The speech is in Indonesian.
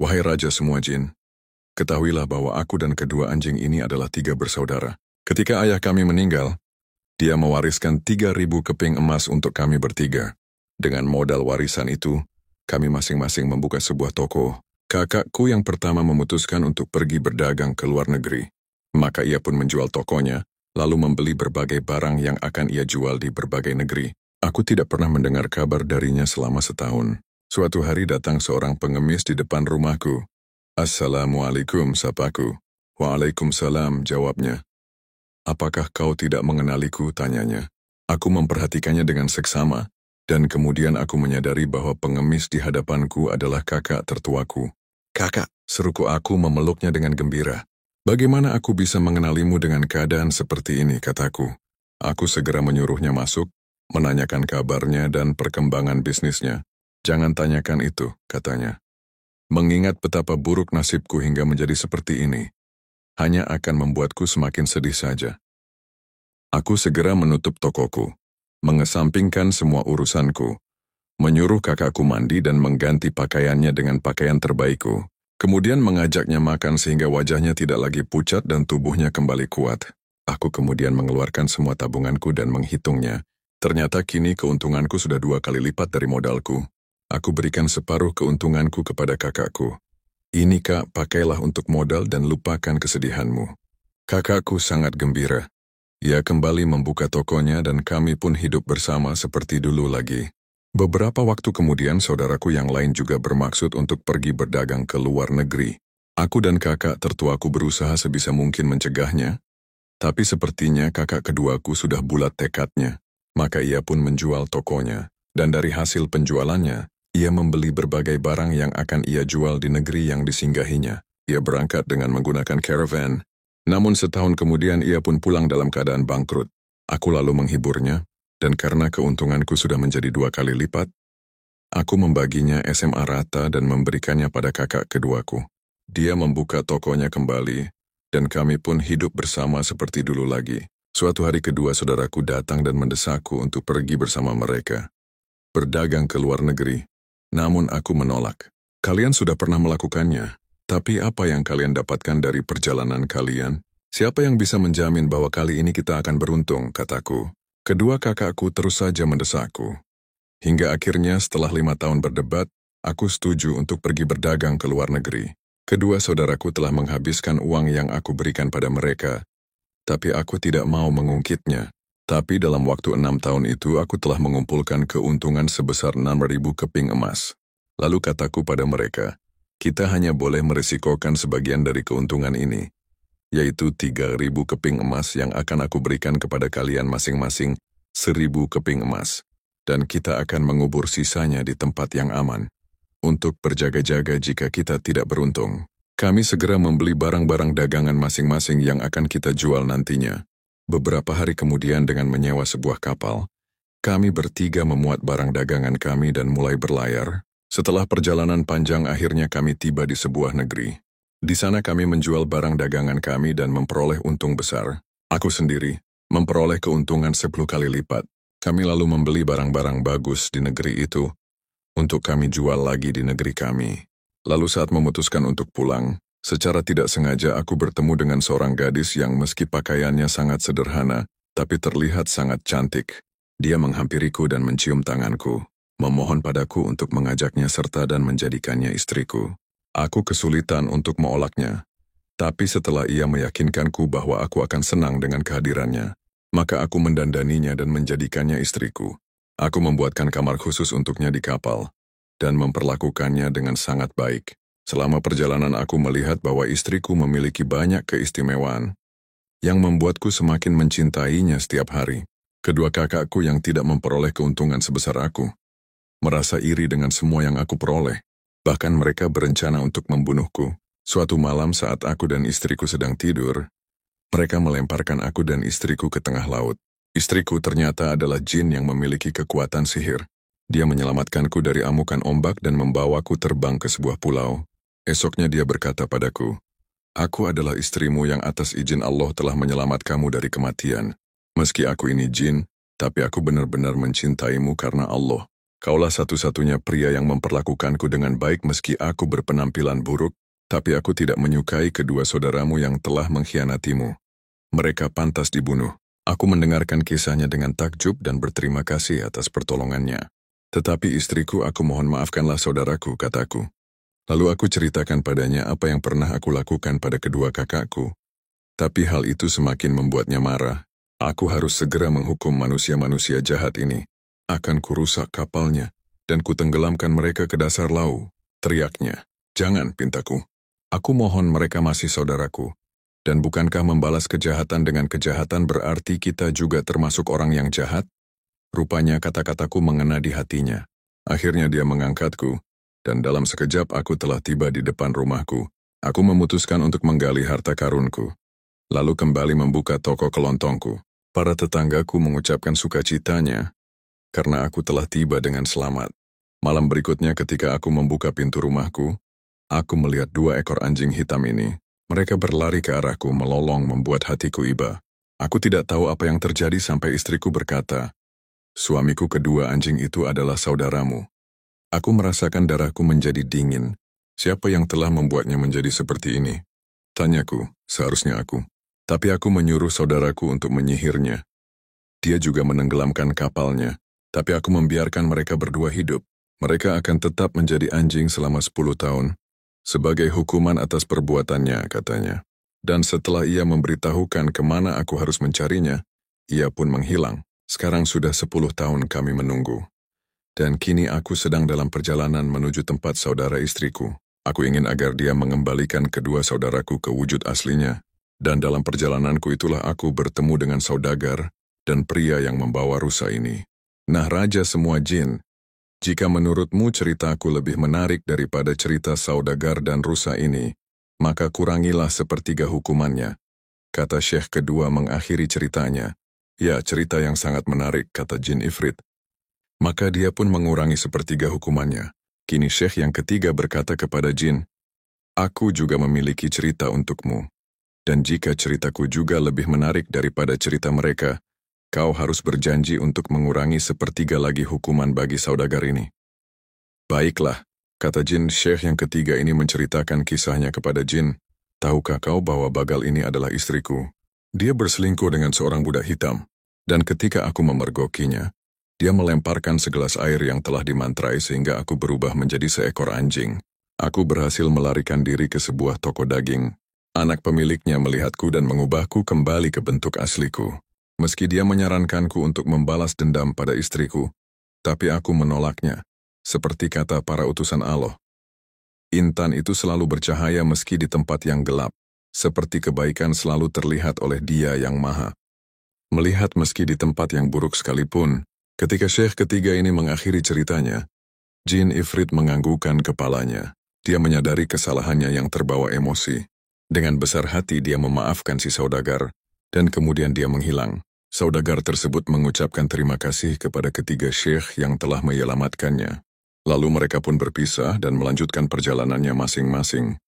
Wahai Raja semua jin, ketahuilah bahwa aku dan kedua anjing ini adalah 3 bersaudara. Ketika ayah kami meninggal, dia mewariskan 3.000 keping emas untuk kami bertiga. Dengan modal warisan itu, kami masing-masing membuka sebuah toko. Kakakku yang pertama memutuskan untuk pergi berdagang ke luar negeri. Maka ia pun menjual tokonya, lalu membeli berbagai barang yang akan ia jual di berbagai negeri. Aku tidak pernah mendengar kabar darinya selama setahun. Suatu hari datang seorang pengemis di depan rumahku. Assalamualaikum, sapaku. Waalaikumsalam, jawabnya. Apakah kau tidak mengenaliku, tanyanya. Aku memperhatikannya dengan seksama, dan kemudian aku menyadari bahwa pengemis di hadapanku adalah kakak tertuaku. Kakak, seruku aku memeluknya dengan gembira. Bagaimana aku bisa mengenalimu dengan keadaan seperti ini, kataku. Aku segera menyuruhnya masuk, menanyakan kabarnya dan perkembangan bisnisnya. Jangan tanyakan itu, katanya. Mengingat betapa buruk nasibku hingga menjadi seperti ini, hanya akan membuatku semakin sedih saja. Aku segera menutup tokoku, mengesampingkan semua urusanku, menyuruh kakakku mandi dan mengganti pakaiannya dengan pakaian terbaikku, kemudian mengajaknya makan sehingga wajahnya tidak lagi pucat dan tubuhnya kembali kuat. Aku kemudian mengeluarkan semua tabunganku dan menghitungnya. Ternyata kini keuntunganku sudah 2 kali lipat dari modalku. Aku berikan separuh keuntunganku kepada kakakku. Ini kak, pakailah untuk modal dan lupakan kesedihanmu. Kakakku sangat gembira. Ia kembali membuka tokonya dan kami pun hidup bersama seperti dulu lagi. Beberapa waktu kemudian saudaraku yang lain juga bermaksud untuk pergi berdagang ke luar negeri. Aku dan kakak tertuaku berusaha sebisa mungkin mencegahnya, tapi sepertinya kakak keduaku sudah bulat tekadnya. Maka ia pun menjual tokonya, dan dari hasil penjualannya, ia membeli berbagai barang yang akan ia jual di negeri yang disinggahinya. Ia berangkat dengan menggunakan caravan. Namun setahun kemudian ia pun pulang dalam keadaan bangkrut. Aku lalu menghiburnya, dan karena keuntunganku sudah menjadi 2 kali lipat, aku membaginya SMA rata dan memberikannya pada kakak keduaku. Dia membuka tokonya kembali, dan kami pun hidup bersama seperti dulu lagi. Suatu hari kedua saudaraku datang dan mendesakku untuk pergi bersama mereka. Berdagang ke luar negeri. Namun aku menolak. Kalian sudah pernah melakukannya, tapi apa yang kalian dapatkan dari perjalanan kalian? Siapa yang bisa menjamin bahwa kali ini kita akan beruntung, kataku. Kedua kakakku terus saja mendesakku. Hingga akhirnya setelah 5 tahun berdebat, aku setuju untuk pergi berdagang ke luar negeri. Kedua saudaraku telah menghabiskan uang yang aku berikan pada mereka, tapi aku tidak mau mengungkitnya. Tapi dalam waktu 6 tahun itu aku telah mengumpulkan keuntungan sebesar 6.000 keping emas. Lalu kataku pada mereka, kita hanya boleh merisikokan sebagian dari keuntungan ini, yaitu 3.000 keping emas yang akan aku berikan kepada kalian masing-masing 1.000 keping emas, dan kita akan mengubur sisanya di tempat yang aman. Untuk berjaga-jaga jika kita tidak beruntung, kami segera membeli barang-barang dagangan masing-masing yang akan kita jual nantinya. Beberapa hari kemudian dengan menyewa sebuah kapal, kami bertiga memuat barang dagangan kami dan mulai berlayar. Setelah perjalanan panjang akhirnya kami tiba di sebuah negeri. Di sana kami menjual barang dagangan kami dan memperoleh untung besar. Aku sendiri memperoleh keuntungan 10 kali lipat. Kami lalu membeli barang-barang bagus di negeri itu untuk kami jual lagi di negeri kami. Lalu saat memutuskan untuk pulang, secara tidak sengaja aku bertemu dengan seorang gadis yang meski pakaiannya sangat sederhana, tapi terlihat sangat cantik. Dia menghampiriku dan mencium tanganku, memohon padaku untuk mengajaknya serta dan menjadikannya istriku. Aku kesulitan untuk menolaknya, tapi setelah ia meyakinkanku bahwa aku akan senang dengan kehadirannya, maka aku mendandaninya dan menjadikannya istriku. Aku membuatkan kamar khusus untuknya di kapal, dan memperlakukannya dengan sangat baik. Selama perjalanan aku melihat bahwa istriku memiliki banyak keistimewaan, yang membuatku semakin mencintainya setiap hari. Kedua kakakku yang tidak memperoleh keuntungan sebesar aku, merasa iri dengan semua yang aku peroleh. Bahkan mereka berencana untuk membunuhku. Suatu malam saat aku dan istriku sedang tidur, mereka melemparkan aku dan istriku ke tengah laut. Istriku ternyata adalah jin yang memiliki kekuatan sihir. Dia menyelamatkanku dari amukan ombak dan membawaku terbang ke sebuah pulau. Esoknya dia berkata padaku, aku adalah istrimu yang atas izin Allah telah menyelamat kamu dari kematian. Meski aku ini jin, tapi aku benar-benar mencintaimu karena Allah. Kaulah satu-satunya pria yang memperlakukanku dengan baik meski aku berpenampilan buruk, tapi aku tidak menyukai kedua saudaramu yang telah mengkhianatimu. Mereka pantas dibunuh. Aku mendengarkan kisahnya dengan takjub dan berterima kasih atas pertolongannya. Tetapi istriku, aku mohon maafkanlah saudaraku, kataku. Lalu aku ceritakan padanya apa yang pernah aku lakukan pada kedua kakakku. Tapi hal itu semakin membuatnya marah. Aku harus segera menghukum manusia-manusia jahat ini. Akan kurusak kapalnya, dan kutenggelamkan mereka ke dasar laut, teriaknya. Jangan, pintaku. Aku mohon, mereka masih saudaraku. Dan bukankah membalas kejahatan dengan kejahatan berarti kita juga termasuk orang yang jahat? Rupanya kata-kataku mengena di hatinya. Akhirnya dia mengangkatku, dan dalam sekejap aku telah tiba di depan rumahku. Aku memutuskan untuk menggali harta karunku. Lalu kembali membuka toko kelontongku. Para tetanggaku mengucapkan sukacitanya, karena aku telah tiba dengan selamat. Malam berikutnya ketika aku membuka pintu rumahku, aku melihat 2 ekor anjing hitam ini. Mereka berlari ke arahku melolong membuat hatiku iba. Aku tidak tahu apa yang terjadi sampai istriku berkata, suamiku, kedua anjing itu adalah saudaramu. Aku merasakan darahku menjadi dingin. Siapa yang telah membuatnya menjadi seperti ini? Tanyaku, seharusnya aku. Tapi aku menyuruh saudaraku untuk menyihirnya. Dia juga menenggelamkan kapalnya. Tapi aku membiarkan mereka berdua hidup. Mereka akan tetap menjadi anjing selama 10 tahun. Sebagai hukuman atas perbuatannya, katanya. Dan setelah ia memberitahukan kemana aku harus mencarinya, ia pun menghilang. Sekarang sudah 10 tahun kami menunggu. Dan kini aku sedang dalam perjalanan menuju tempat saudara istriku. Aku ingin agar dia mengembalikan kedua saudaraku ke wujud aslinya. Dan dalam perjalananku itulah aku bertemu dengan saudagar dan pria yang membawa rusa ini. Nah, raja semua jin, jika menurutmu ceritaku lebih menarik daripada cerita saudagar dan rusa ini, maka kurangilah sepertiga hukumannya. Kata Syekh kedua mengakhiri ceritanya. Ya, cerita yang sangat menarik, kata Jin Ifrit. Maka dia pun mengurangi sepertiga hukumannya. Kini Syekh yang ketiga berkata kepada Jin, aku juga memiliki cerita untukmu. Dan jika ceritaku juga lebih menarik daripada cerita mereka, kau harus berjanji untuk mengurangi sepertiga lagi hukuman bagi saudagar ini. Baiklah, kata Jin. Syekh yang ketiga ini menceritakan kisahnya kepada Jin. Tahukah kau bahwa Bagal ini adalah istriku? Dia berselingkuh dengan seorang budak hitam. Dan ketika aku memergokinya, dia melemparkan segelas air yang telah dimantrai sehingga aku berubah menjadi seekor anjing. Aku berhasil melarikan diri ke sebuah toko daging. Anak pemiliknya melihatku dan mengubahku kembali ke bentuk asliku. Meski dia menyarankanku untuk membalas dendam pada istriku, tapi aku menolaknya. Seperti kata para utusan Allah, intan itu selalu bercahaya meski di tempat yang gelap, seperti kebaikan selalu terlihat oleh Dia yang Maha Melihat meski di tempat yang buruk sekalipun. Ketika Syekh ketiga ini mengakhiri ceritanya, Jin Ifrit menganggukkan kepalanya. Dia menyadari kesalahannya yang terbawa emosi. Dengan besar hati dia memaafkan si saudagar, dan kemudian dia menghilang. Saudagar tersebut mengucapkan terima kasih kepada ketiga syekh yang telah menyelamatkannya. Lalu mereka pun berpisah dan melanjutkan perjalanannya masing-masing.